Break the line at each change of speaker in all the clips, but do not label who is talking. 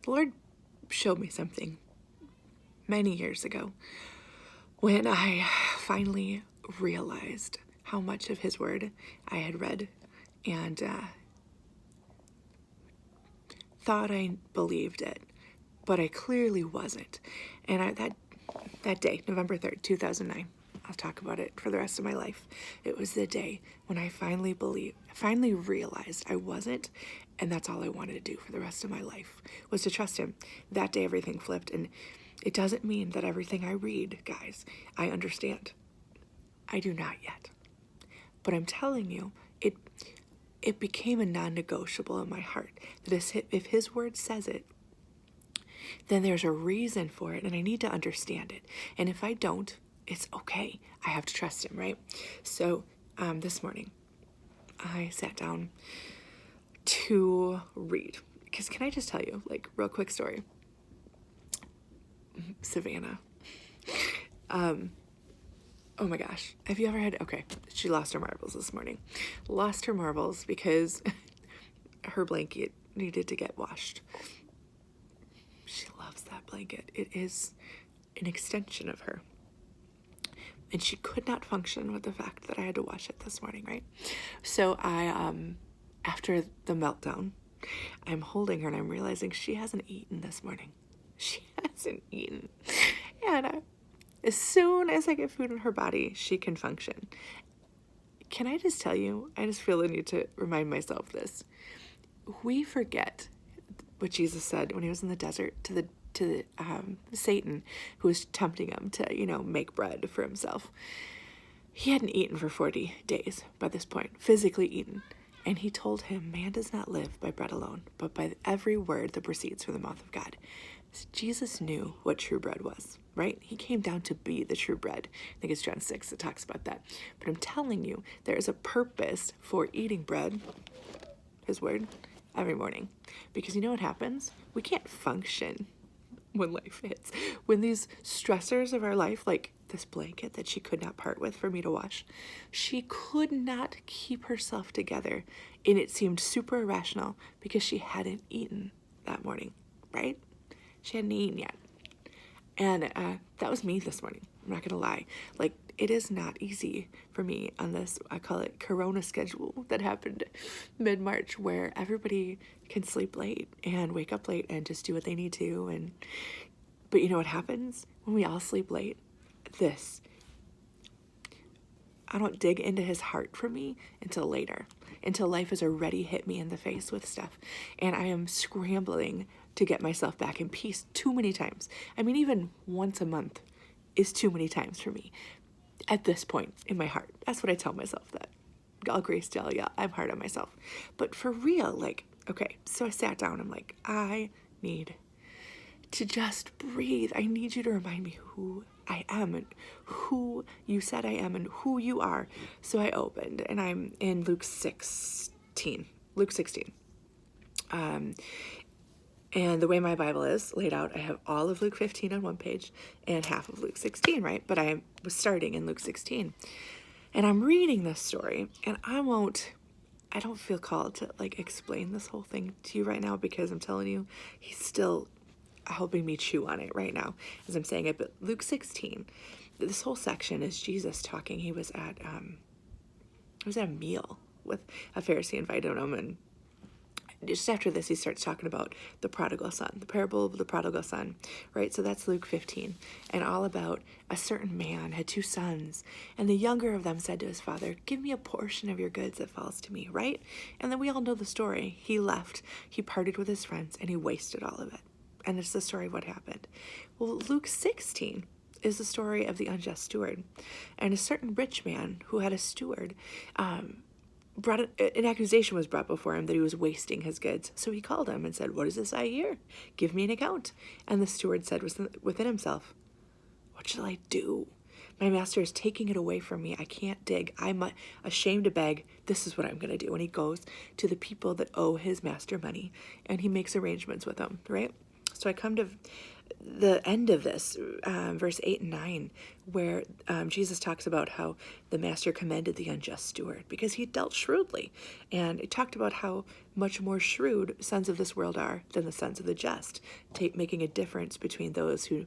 The Lord showed me something many years ago when I finally realized how much of His Word I had read and thought I believed it, but I clearly wasn't. And that day, November 3rd, 2009, I'll talk about it for the rest of my life. It was the day when I finally realized I wasn't, and that's all I wanted to do for the rest of my life, was to trust Him. That day, everything flipped, and it doesn't mean that everything I read, guys, I understand. I do not yet. But I'm telling you, it became a non-negotiable in my heart that if His Word says it, then there's a reason for it, and I need to understand it. And if I don't, it's okay. I have to trust Him, right? So this morning, I sat down to read. Because can I just tell you, like, real quick story. Savannah. Oh my gosh. Have you ever had... Okay, she lost her marbles this morning. Lost her marbles because her blanket needed to get washed. She loves that blanket. It is an extension of her. And she could not function with the fact that I had to wash it this morning, right? So I, after the meltdown, I'm holding her and I'm realizing she hasn't eaten this morning. She hasn't eaten. And as soon as I get food in her body, she can function. Can I just tell you, I just feel the need to remind myself this. We forget what Jesus said when He was in the desert to Satan, who was tempting Him to, make bread for himself. He hadn't eaten for 40 days by this point, physically eaten. And He told him, man does not live by bread alone, but by every word that proceeds from the mouth of God. So Jesus knew what true bread was, right? He came down to be the true bread. I think it's John 6 that talks about that. But I'm telling you, there is a purpose for eating bread, His Word, every morning. Because you know what happens? We can't function when life hits. When these stressors of our life, like this blanket that she could not part with for me to wash, she could not keep herself together. And it seemed super irrational because she hadn't eaten that morning, right? She hadn't eaten yet. And that was me this morning. I'm not going to lie. Like, it is not easy for me on this, I call it Corona schedule that happened mid-March, where everybody can sleep late and wake up late and just do what they need to. But you know what happens when we all sleep late? I don't dig into His heart for me until later, until life has already hit me in the face with stuff. And I am scrambling to get myself back in peace too many times. I mean, even once a month is too many times for me at this point in my heart. That's what I tell myself, that all grace to all y'all, I'm hard on myself. But for real, like, okay, so I sat down. I'm like, I need to just breathe. I need you to remind me who I am and who you said I am and who you are. So I opened and I'm in Luke 16. And the way my Bible is laid out, I have all of Luke 15 on one page and half of Luke 16, right? But I was starting in Luke 16. And I'm reading this story, and I don't feel called to like explain this whole thing to you right now, because I'm telling you, He's still helping me chew on it right now as I'm saying it. But Luke 16, this whole section is Jesus talking. He was at a meal with a Pharisee, invited him, and just after this, He starts talking about the prodigal son, the parable of the prodigal son, right? So that's Luke 15, and all about a certain man had 2 sons, and the younger of them said to his father, give me a portion of your goods that falls to me, right? And then we all know the story. He left, he partied with his friends, and he wasted all of it. And it's the story of what happened. Well, Luke 16 is the story of the unjust steward, and a certain rich man who had a steward, an accusation was brought before him that he was wasting his goods. So he called him and said, what is this I hear? Give me an account. And the steward said within himself, what shall I do? My master is taking it away from me. I can't dig. I'm ashamed to beg. This is what I'm going to do. And he goes to the people that owe his master money, and he makes arrangements with them, right? So I come to the end of this, verse 8 and 9, where Jesus talks about how the master commended the unjust steward because he dealt shrewdly. And it talked about how much more shrewd sons of this world are than the sons of the just, making a difference between those who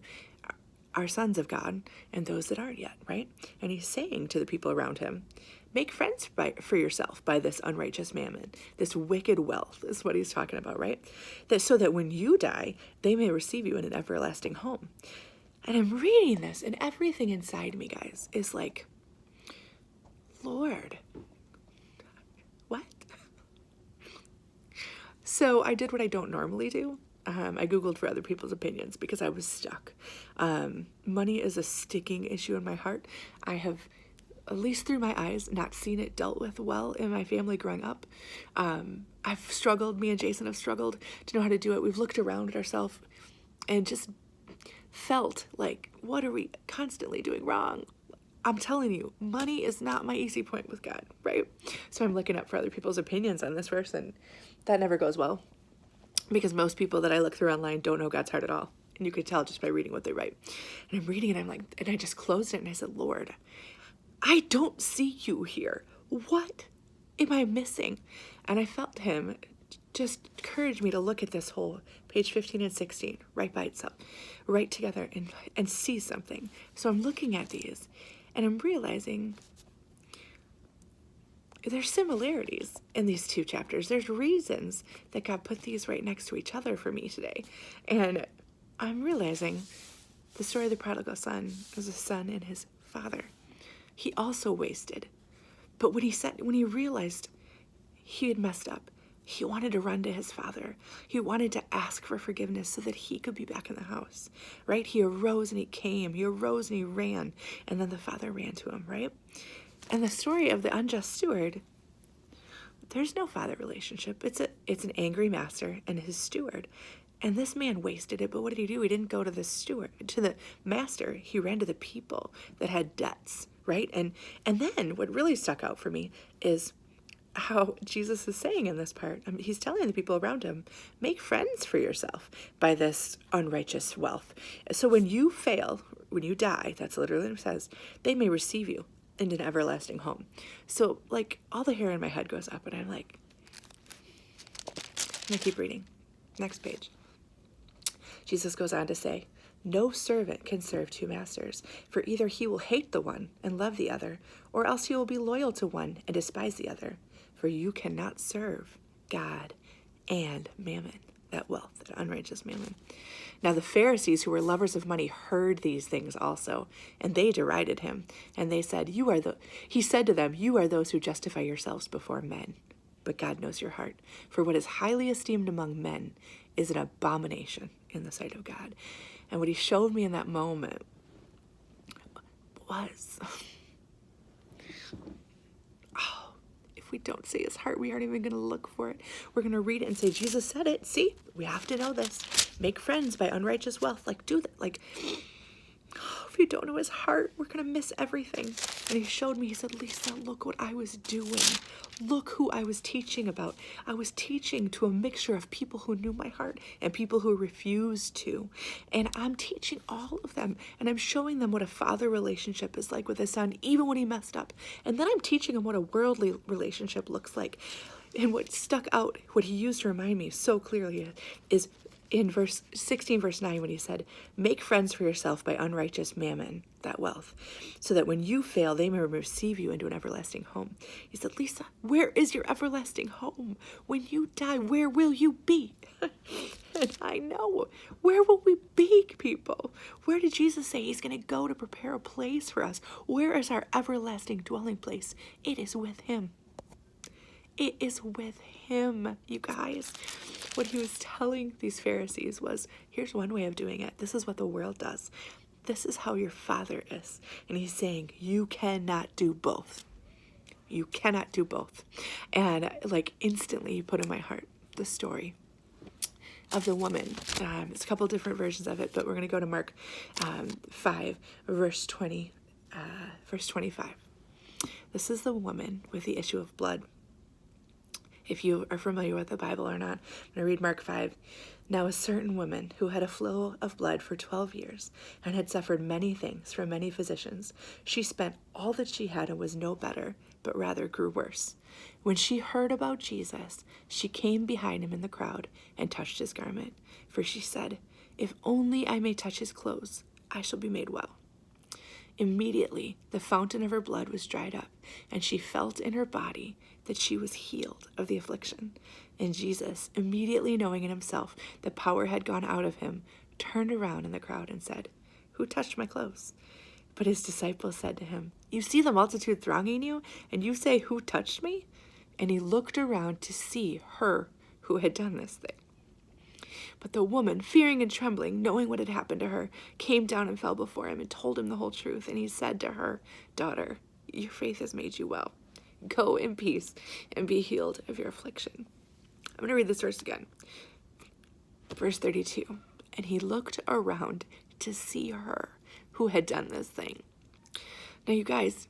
are sons of God and those that aren't yet, right? And he's saying to the people around him, make friends for yourself by this unrighteous mammon, this wicked wealth is what he's talking about, right? That so that when you die, they may receive you in an everlasting home. And I'm reading this, and everything inside me, guys, is like, Lord, what? So I did what I don't normally do. I Googled for other people's opinions because I was stuck. Money is a sticking issue in my heart. I have, at least through my eyes, not seen it dealt with well in my family growing up. I've struggled, me and Jason have struggled to know how to do it. We've looked around at ourselves and just felt like, what are we constantly doing wrong? I'm telling you, money is not my easy point with God, right? So I'm looking up for other people's opinions on this verse, and that never goes well because most people that I look through online don't know God's heart at all. And you could tell just by reading what they write. And I'm reading it, I'm like, and I just closed it and I said, Lord, I don't see you here. What am I missing? And I felt him just encourage me to look at this whole page 15 and 16 right by itself, right together, and see something. So I'm looking at these and I'm realizing there's similarities in these two chapters. There's reasons that God put these right next to each other for me today. And I'm realizing the story of the prodigal son is a son and his father. He also wasted. But when he realized he had messed up, he wanted to run to his father. He wanted to ask for forgiveness so that he could be back in the house, right? He arose and he came. He arose and he ran. And then the father ran to him, right? And the story of the unjust steward, there's no father relationship. It's an angry master and his steward. And this man wasted it, but what did he do? He didn't go to the steward, to the master. He ran to the people that had debts, right? And then what really stuck out for me is how Jesus is saying in this part. He's telling the people around him, make friends for yourself by this unrighteous wealth. So when you fail, when you die, that's literally what it says, they may receive you into an everlasting home. So like all the hair in my head goes up and I'm like, I keep reading. Next page. Jesus goes on to say, no servant can serve two masters, for either he will hate the one and love the other, or else he will be loyal to one and despise the other. For you cannot serve God and mammon, that wealth, that unrighteous mammon. Now the Pharisees, who were lovers of money, heard these things also, and they derided him. And they said, he said to them, you are those who justify yourselves before men, but God knows your heart. For what is highly esteemed among men is an abomination in the sight of God. And what he showed me in that moment was, if we don't see his heart, we aren't even going to look for it. We're going to read it and say, Jesus said it. See, we have to know this. Make friends by unrighteous wealth. Like, do that. Like, if you don't know his heart, we're going to miss everything. And he showed me, he said, Lisa, look what I was doing. Look who I was teaching about. I was teaching to a mixture of people who knew my heart and people who refused to. And I'm teaching all of them. And I'm showing them what a father relationship is like with a son, even when he messed up. And then I'm teaching them what a worldly relationship looks like. And what stuck out, what he used to remind me so clearly is in verse 16, verse 9, when he said, make friends for yourself by unrighteous mammon, that wealth, so that when you fail, they may receive you into an everlasting home. He said, Lisa, where is your everlasting home? When you die, where will you be? And I know, where will we be, people? Where did Jesus say he's going to go to prepare a place for us? Where is our everlasting dwelling place? It is with him. It is with him, you guys. What he was telling these Pharisees was, here's one way of doing it. This is what the world does. This is how your father is. And he's saying, you cannot do both. You cannot do both. And like instantly he put in my heart the story of the woman. It's a couple different versions of it, but we're going to go to Mark 5, verse 20, verse 25. This is the woman with the issue of blood. If you are familiar with the Bible or not, I'm going to read Mark 5. Now a certain woman who had a flow of blood for 12 years and had suffered many things from many physicians, she spent all that she had and was no better, but rather grew worse. When she heard about Jesus, she came behind him in the crowd and touched his garment. For she said, if only I may touch his clothes, I shall be made well. Immediately, the fountain of her blood was dried up, and she felt in her body that she was healed of the affliction. And Jesus, immediately knowing in himself that power had gone out of him, turned around in the crowd and said, who touched my clothes? But his disciples said to him, you see the multitude thronging you, and you say, who touched me? And he looked around to see her who had done this thing. But the woman, fearing and trembling, knowing what had happened to her, came down and fell before him and told him the whole truth. And he said to her, daughter, your faith has made you well. Go in peace and be healed of your affliction. I'm going to read this verse again. Verse 32. And he looked around to see her who had done this thing. Now, you guys,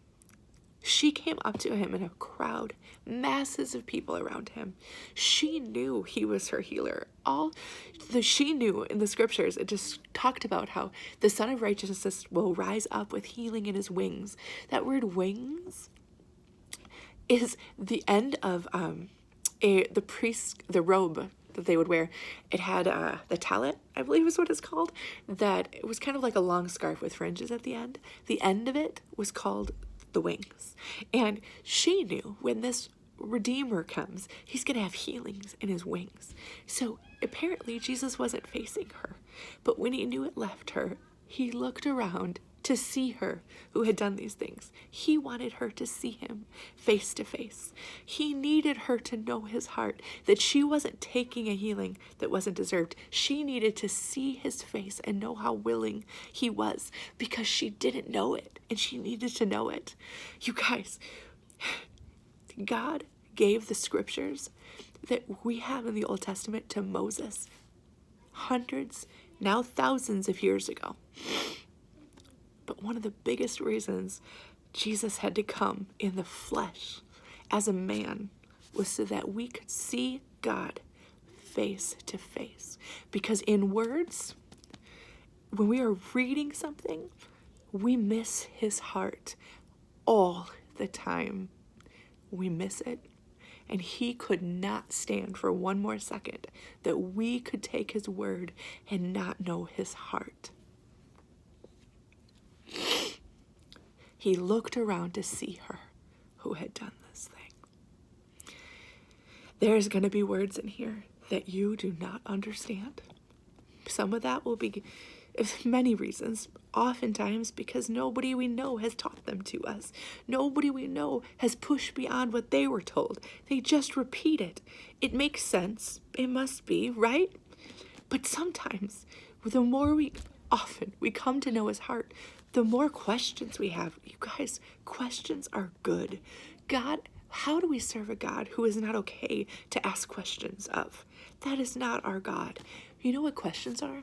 she came up to him in a crowd, masses of people around him. She knew he was her healer. She knew in the scriptures, it just talked about how the Son of Righteousness will rise up with healing in his wings. That word wings is the end of the robe that they would wear. It had the tallit, I believe is what it's called, that it was kind of like a long scarf with fringes at the end. The end of it was called the wings. And she knew when this Redeemer comes, he's going to have healings in his wings. So apparently Jesus wasn't facing her, but when he knew it left her, he looked around to see her who had done these things. He wanted her to see him face to face. He needed her to know his heart, that she wasn't taking a healing that wasn't deserved. She needed to see his face and know how willing he was, because she didn't know it and she needed to know it. You guys, God gave the scriptures that we have in the Old Testament to Moses hundreds, now thousands of years ago. But one of the biggest reasons Jesus had to come in the flesh as a man was so that we could see God face to face. Because in words, when we are reading something, we miss his heart all the time. We miss it. And he could not stand for one more second that we could take his word and not know his heart. He looked around to see her who had done this thing. There's going to be words in here that you do not understand. Some of that will be many reasons, oftentimes because nobody we know has taught them to us. Nobody we know has pushed beyond what they were told. They just repeat it. It makes sense. It must be, right? But sometimes, the more we come to know his heart, the more questions we have. You guys, questions are good. God, how do we serve a God who is not okay to ask questions of? That is not our God. You know what questions are?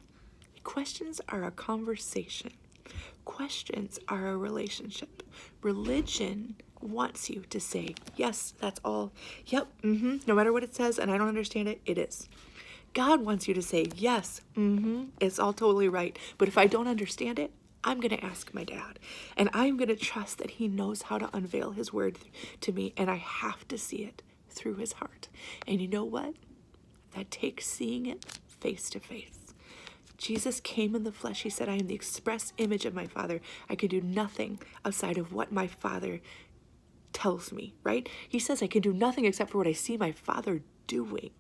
Questions are a conversation. Questions are a relationship. Religion wants you to say, yes, that's all. Yep, no matter what it says, and I don't understand it, it is. God wants you to say, yes, it's all totally right. But if I don't understand it, I'm going to ask my dad, and I'm going to trust that he knows how to unveil his word to me, and I have to see it through his heart. And you know what? That takes seeing it face to face. Jesus came in the flesh. He said, I am the express image of my Father. I can do nothing outside of what my Father tells me, right? He says, I can do nothing except for what I see my Father doing.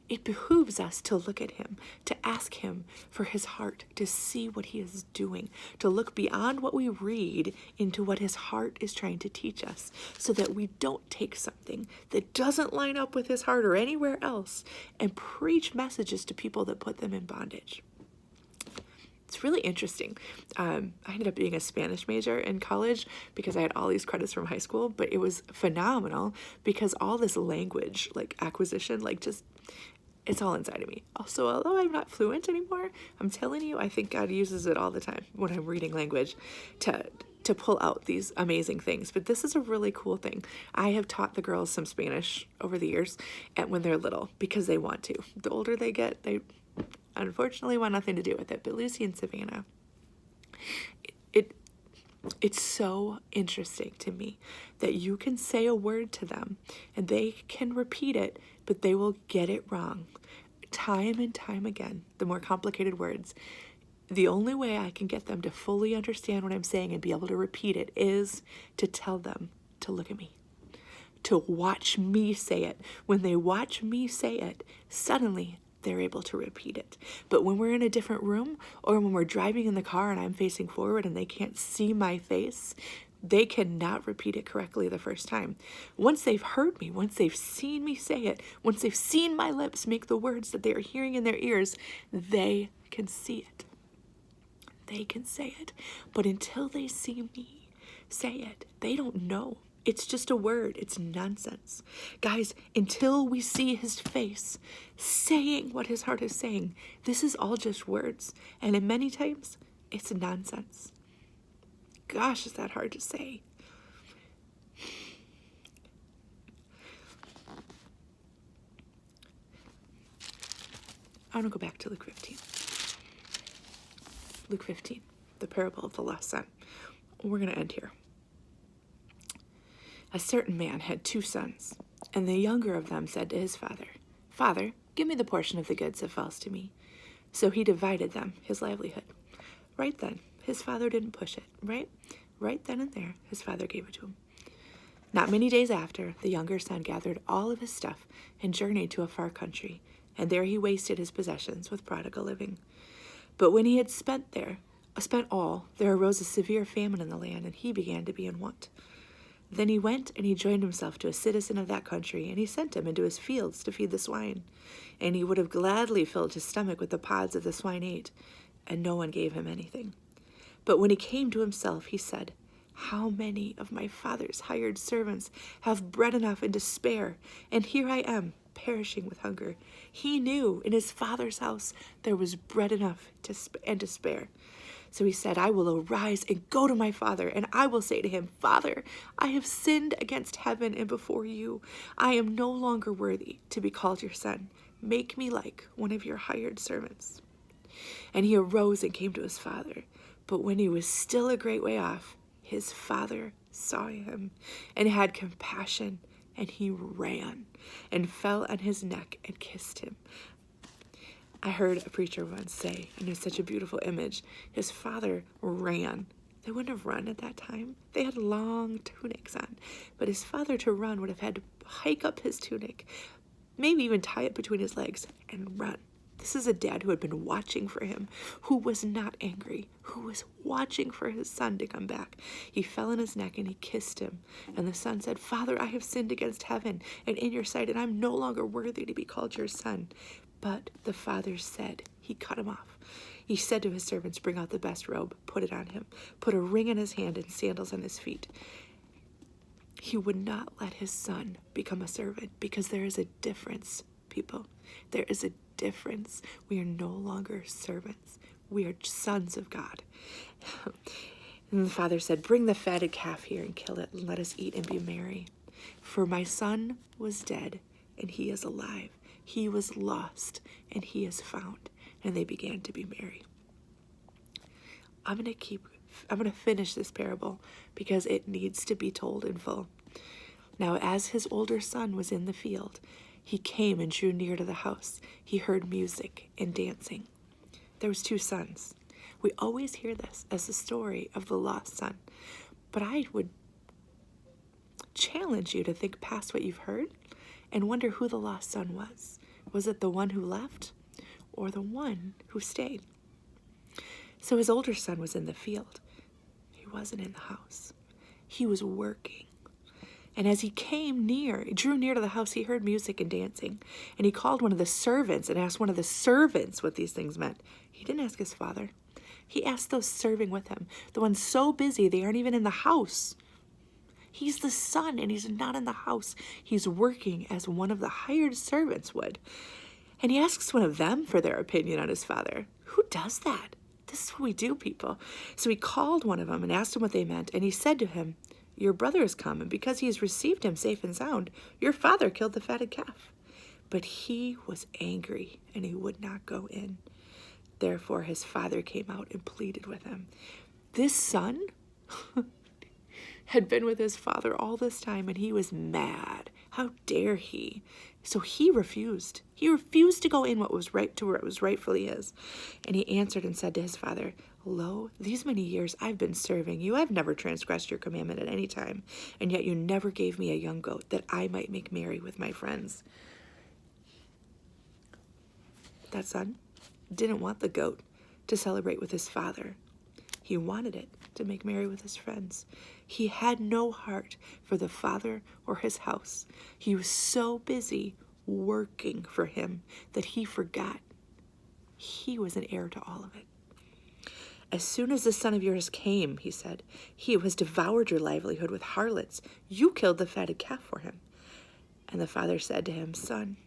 It behooves us to look at him, to ask him for his heart, to see what he is doing, to look beyond what we read into what his heart is trying to teach us, so that we don't take something that doesn't line up with his heart or anywhere else and preach messages to people that put them in bondage. It's really interesting. I ended up being a Spanish major in college because I had all these credits from high school, but it was phenomenal because all this language, like acquisition, like just It's all inside of me. Also, although I'm not fluent anymore, I'm telling you, I think God uses it all the time when I'm reading language to pull out these amazing things. But this is a really cool thing. I have taught the girls some Spanish over the years and when they're little because they want to. The older they get, they unfortunately want nothing to do with it. But Lucy and Savannah, it it's so interesting to me that you can say a word to them and they can repeat it, but they will get it wrong time and time again. The more complicated words, the only way I can get them to fully understand what I'm saying and be able to repeat it is to tell them to look at me, to watch me say it. When they watch me say it, suddenly they're able to repeat it. But when we're in a different room or when we're driving in the car and I'm facing forward and they can't see my face, they cannot repeat it correctly the first time. Once they've heard me, once they've seen me say it, once they've seen my lips make the words that they are hearing in their ears, they can see it. They can say it. But until they see me say it, they don't know. It's just a word. It's nonsense. Guys, until we see his face saying what his heart is saying, this is all just words. And in many times, it's nonsense. Gosh, is that hard to say? I want to go back to Luke 15. Luke 15, the parable of the lost son. We're going to end here. A certain man had 2 sons, and the younger of them said to his father, "Father, give me the portion of the goods that falls to me." So he divided them, his livelihood. Right then, his father didn't push it, right? Right then and there, his father gave it to him. Not many days after, the younger son gathered all of his stuff and journeyed to a far country, and there he wasted his possessions with prodigal living. But when he had spent all, there arose a severe famine in the land, and he began to be in want. Then he went and he joined himself to a citizen of that country, and he sent him into his fields to feed the swine. And he would have gladly filled his stomach with the pods that the swine ate, and no one gave him anything. But when he came to himself, he said, "How many of my father's hired servants have bread enough and to spare, and here I am, perishing with hunger." He knew in his father's house there was bread enough and to spare. So he said, "I will arise and go to my father, and I will say to him, 'Father, I have sinned against heaven and before you. I am no longer worthy to be called your son. Make me like one of your hired servants.' And he arose and came to his father. But when he was still a great way off, his father saw him and had compassion, and he ran and fell on his neck and kissed him." I heard a preacher once say, and it's such a beautiful image, his father ran. They wouldn't have run at that time. They had long tunics on. But his father to run would have had to hike up his tunic, maybe even tie it between his legs, and run. This is a dad who had been watching for him, who was not angry, who was watching for his son to come back. He fell on his neck and he kissed him. And the son said, "Father, I have sinned against heaven and in your sight, and I'm no longer worthy to be called your son." But the father said, he cut him off. He said to his servants, "Bring out the best robe, put it on him, put a ring in his hand and sandals on his feet." He would not let his son become a servant because there is a difference, people. There is a difference. We are no longer servants. We are sons of God. And the father said, "Bring the fatted calf here and kill it, and let us eat and be merry. For my son was dead, and he is alive. He was lost, and he is found." And they began to be merry. I'm going to finish this parable because it needs to be told in full. Now, as his older son was in the field, he came and drew near to the house. He heard music and dancing. There was 2 sons. We always hear this as the story of the lost son. But I would challenge you to think past what you've heard and wonder who the lost son was. Was it the one who left or the one who stayed? So his older son was in the field. He wasn't in the house. He was working. And as he drew near to the house, he heard music and dancing. And he called one of the servants and asked one of the servants what these things meant. He didn't ask his father. He asked those serving with him, the ones so busy they aren't even in the house. He's the son, and he's not in the house. He's working as one of the hired servants would. And he asks one of them for their opinion on his father. Who does that? This is what we do, people. So he called one of them and asked him what they meant. And he said to him, your brother has come, and because he has received him safe and sound, your father killed the fatted calf. But he was angry, and he would not go in. Therefore his father came out and pleaded with him. This son had been with his father all this time, and he was mad. How dare he? So he refused. He refused to go in what was right to where it was rightfully his. And he answered and said to his father, lo, these many years I've been serving you. I've never transgressed your commandment at any time, and yet you never gave me a young goat that I might make merry with my friends. That son didn't want the goat to celebrate with his father. He wanted it to make merry with his friends. He had no heart for the father or his house. He was so busy working for him that he forgot he was an heir to all of it. As soon as the son of yours came, he said, he who has devoured your livelihood with harlots, you killed the fatted calf for him. And the father said to him, son,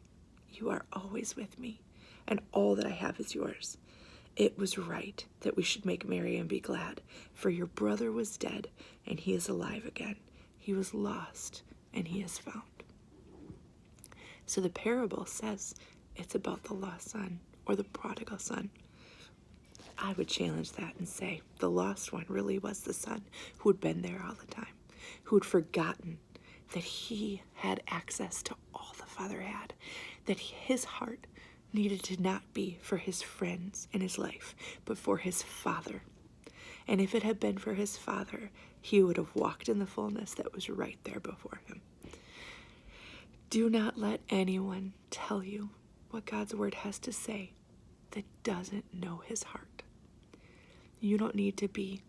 you are always with me, and all that I have is yours. It was right that we should make merry and be glad, for your brother was dead, and he is alive again. He was lost, and he is found. So the parable says it's about the lost son, or the prodigal son. I would challenge that and say the lost one really was the son who had been there all the time, who had forgotten that he had access to all the father had, that his heart needed to not be for his friends in his life, but for his father. And if it had been for his father, he would have walked in the fullness that was right there before him. Do not let anyone tell you what God's word has to say that doesn't know his heart. You don't need to be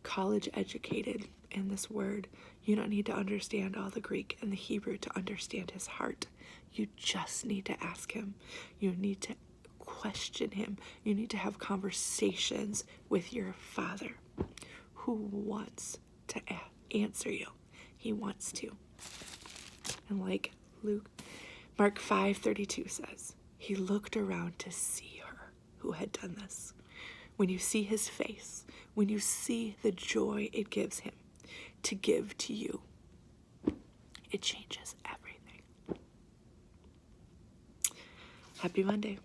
college educated in this word. You don't need to understand all the Greek and the Hebrew to understand his heart. You just need to ask him. You need to question him. You need to have conversations with your father who wants to answer you. He wants to. And like Mark 5:32 says, he looked around to see her who had done this. When you see his face, when you see the joy it gives him to give to you, it changes everything. Happy Monday.